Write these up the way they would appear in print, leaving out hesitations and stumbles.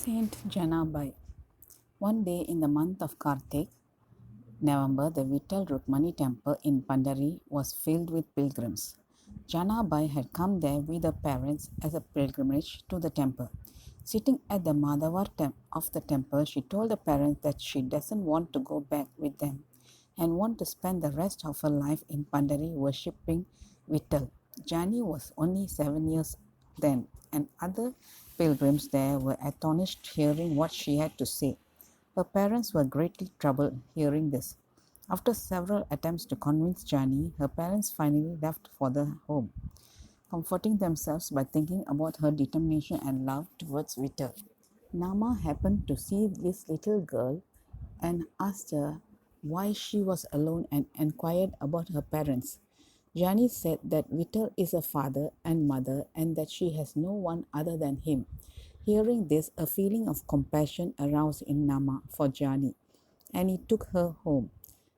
Saint Janabai. One day in the month of Kartik, November, the Vittal Rukmani temple in Pandari was filled with pilgrims. Janabai had come there with her parents as a pilgrimage to the temple. Sitting at the Madhavar of the temple, she told the parents that she doesn't want to go back with them and want to spend the rest of her life in Pandari worshipping Vittal. Jani was only 7 years then, and other pilgrims there were astonished hearing what she had to say. Her parents were greatly troubled hearing this. After several attempts to convince Jani, her parents finally left for the home, comforting themselves by thinking about her determination and love towards Vita. Nama happened to see this little girl and asked her why she was alone and inquired about her parents. Jani said that Vittal is a father and mother and that she has no one other than him. Hearing this, a feeling of compassion aroused in Nama for Jani, and he took her home.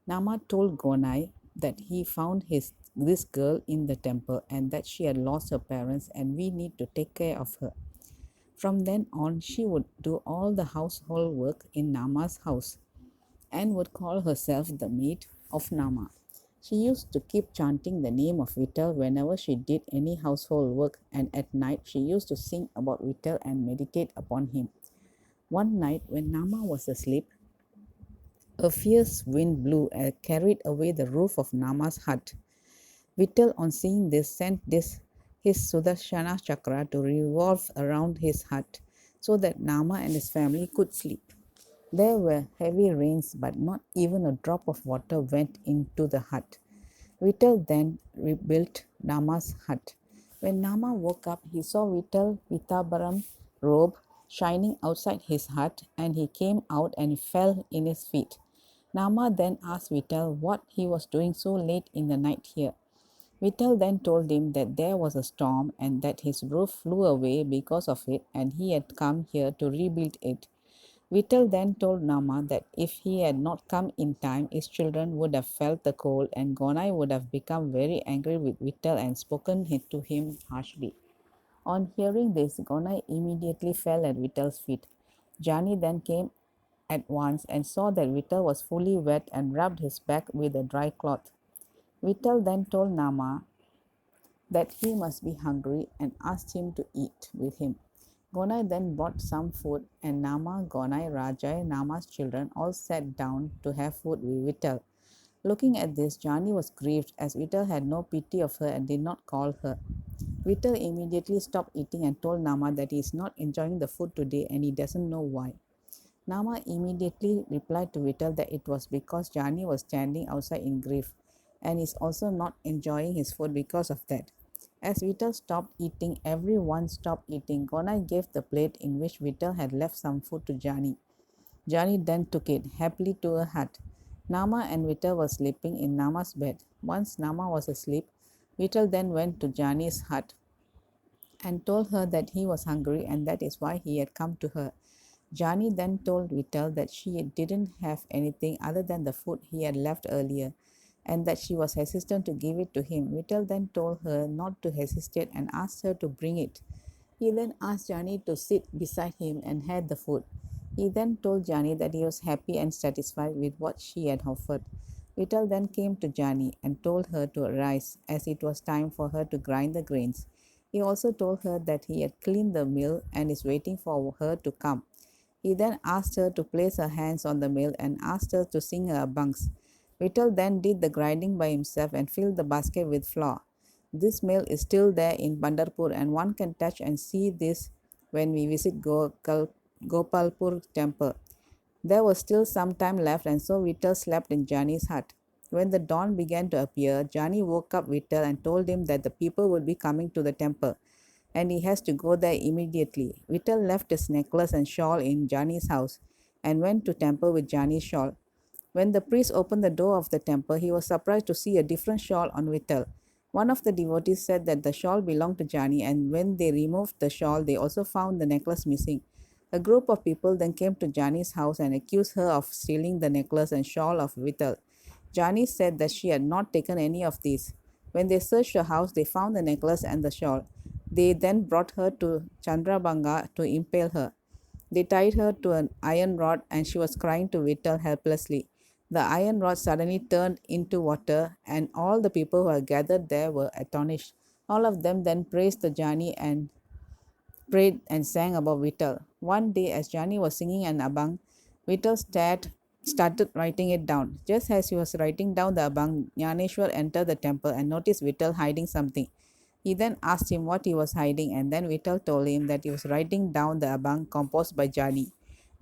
Nama told Gonai that he found this girl in the temple and that she had lost her parents and we need to take care of her. From then on, she would do all the household work in Nama's house and would call herself the maid of Nama. She used to keep chanting the name of Vittal whenever she did any household work, and at night she used to sing about Vittal and meditate upon him. One night, when Nama was asleep, a fierce wind blew and carried away the roof of Nama's hut. Vittal, on seeing this, sent his Sudarshana chakra to revolve around his hut so that Nama and his family could sleep. There were heavy rains, but not even a drop of water went into the hut. Vittal then rebuilt Nama's hut. When Nama woke up, he saw Vittal Vitabaram robe shining outside his hut, and he came out and fell in his feet. Nama then asked Vittal what he was doing so late in the night here. Vittal then told him that there was a storm and that his roof flew away because of it, and he had come here to rebuild it. Vittal then told Nama that if he had not come in time, his children would have felt the cold, and Gonai would have become very angry with Vittal and spoken to him harshly. On hearing this, Gonai immediately fell at Vittal's feet. Jani then came at once and saw that Vittal was fully wet and rubbed his back with a dry cloth. Vittal then told Nama that he must be hungry and asked him to eat with him. Gonai then brought some food, and Nama, Gonai, Rajai, Nama's children all sat down to have food with Vittal. Looking at this, Jani was grieved as Vittal had no pity of her and did not call her. Vittal immediately stopped eating and told Nama that he is not enjoying the food today and he doesn't know why. Nama immediately replied to Vittal that it was because Jani was standing outside in grief and is also not enjoying his food because of that. As Vittal stopped eating, everyone stopped eating. Gonai gave the plate in which Vittal had left some food to Jani. Jani then took it happily to her hut. Nama and Vittal were sleeping in Nama's bed. Once Nama was asleep, Vittal then went to Jani's hut and told her that he was hungry and that is why he had come to her. Jani then told Vittal that she didn't have anything other than the food he had left earlier and that she was hesitant to give it to him. Vittal then told her not to hesitate and asked her to bring it. He then asked Jani to sit beside him and had the food. He then told Jani that he was happy and satisfied with what she had offered. Vittal then came to Jani and told her to arise as it was time for her to grind the grains. He also told her that he had cleaned the mill and is waiting for her to come. He then asked her to place her hands on the mill and asked her to sing her abangs. Vittal then did the grinding by himself and filled the basket with flour. This mill is still there in Bandarpur and one can touch and see this when we visit Gopalpur temple. There was still some time left and so Vittal slept in Jani's hut. When the dawn began to appear, Jani woke up Vittal and told him that the people would be coming to the temple and he has to go there immediately. Vittal left his necklace and shawl in Jani's house and went to temple with Jani's shawl. When the priest opened the door of the temple, he was surprised to see a different shawl on Vittal. One of the devotees said that the shawl belonged to Jani, and when they removed the shawl, they also found the necklace missing. A group of people then came to Jani's house and accused her of stealing the necklace and shawl of Vittal. Jani said that she had not taken any of these. When they searched her house, they found the necklace and the shawl. They then brought her to Chandrabanga to impale her. They tied her to an iron rod and she was crying to Vittel helplessly. The iron rod suddenly turned into water, and all the people who had gathered there were astonished. All of them then praised the Jani and prayed and sang about Vittel. One day, as Jani was singing an abang, Vittel started writing it down. Just as he was writing down the abang, Jnaneshwar entered the temple and noticed Vittel hiding something. He then asked him what he was hiding, and then Vittel told him that he was writing down the abang composed by Jani.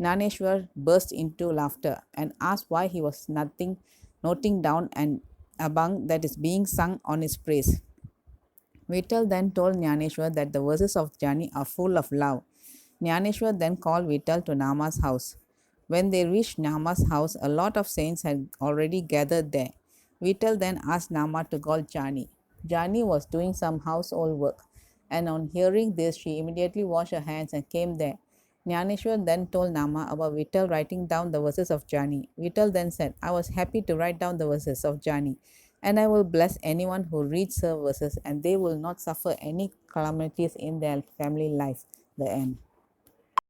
Naneshwar burst into laughter and asked why he was noting down an abang that is being sung on his praise. Vittal then told Jnaneshwar that the verses of Jani are full of love. Jnaneshwar then called Vittal to Nama's house. When they reached Nama's house, a lot of saints had already gathered there. Vittal then asked Nama to call Jani. Jani was doing some household work, and on hearing this, she immediately washed her hands and came there. Jnaneshwar then told Nama about Vittal writing down the verses of Jani. Vittal then said, I was happy to write down the verses of Jani, and I will bless anyone who reads her verses, and they will not suffer any calamities in their family life. The end.